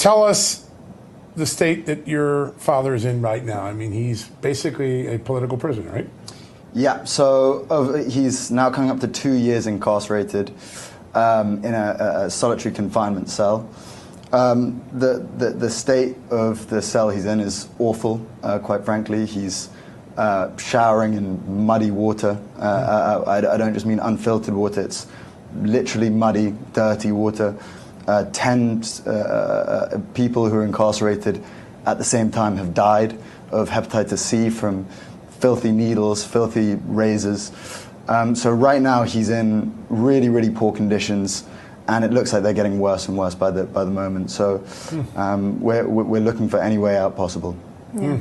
tell us the state that your father is in right now. I mean, he's basically a political prisoner, right? Yeah, so he's now coming up to 2 years incarcerated in a solitary confinement cell. The state of the cell he's in is awful, quite frankly. He's showering in muddy water. I don't just mean unfiltered water, it's literally muddy, dirty water. 10 people who are incarcerated at the same time have died of hepatitis C from filthy needles, filthy razors. So right now he's in really, really poor conditions, and it looks like they're getting worse and worse by the moment. So we're looking for any way out possible. Yeah.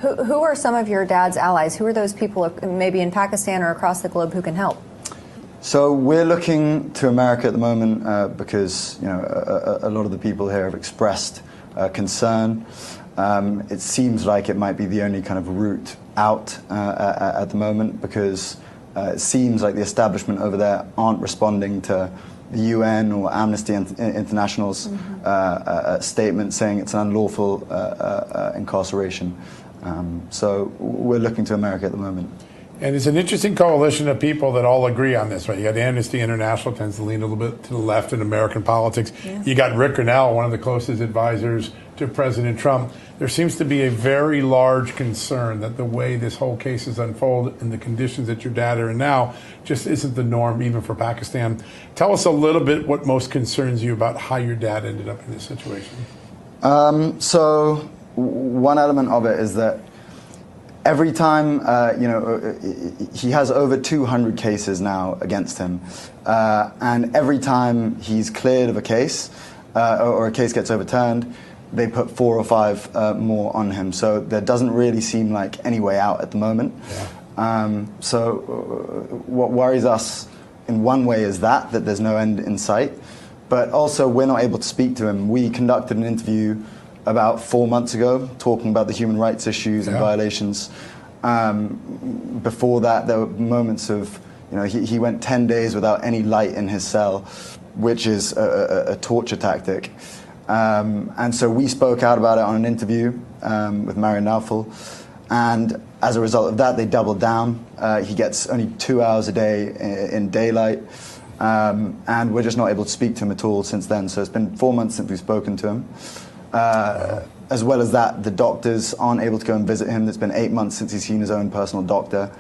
Who are some of your dad's allies? Who are those people, maybe in Pakistan or across the globe, who can help? So we're looking to America at the moment because a lot of the people here have expressed concern. It seems like it might be the only kind of route out at the moment, because it seems like the establishment over there aren't responding to the UN or Amnesty International's statement saying it's an unlawful incarceration. So we're looking to America at the moment. And it's an interesting coalition of people that all agree on this, right? You got Amnesty International, tends to lean a little bit to the left in American politics. Yeah. You got Rick Grinnell, one of the closest advisors to President Trump. There seems to be a very large concern that the way this whole case is unfolded and the conditions that your dad are in now just isn't the norm, even for Pakistan. Tell us a little bit what most concerns you about how your dad ended up in this situation. So one element of it is that every time, he has over 200 cases now against him. And every time he's cleared of a case, or a case gets overturned, they put 4 or 5 more on him. So there doesn't really seem like any way out at the moment. Yeah. So what worries us in one way is that there's no end in sight. But also we're not able to speak to him. We conducted an interview about 4 months ago, talking about the human rights issues and violations. Before that, there were moments of, he went 10 days without any light in his cell, which is a torture tactic. And so we spoke out about it on an interview with Marion Naufel. And as a result of that, they doubled down. He gets only 2 hours a day in daylight. And we're just not able to speak to him at all since then. So it's been 4 months since we've spoken to him. As well as that, the doctors aren't able to go and visit him. It's been 8 months since he's seen his own personal doctor.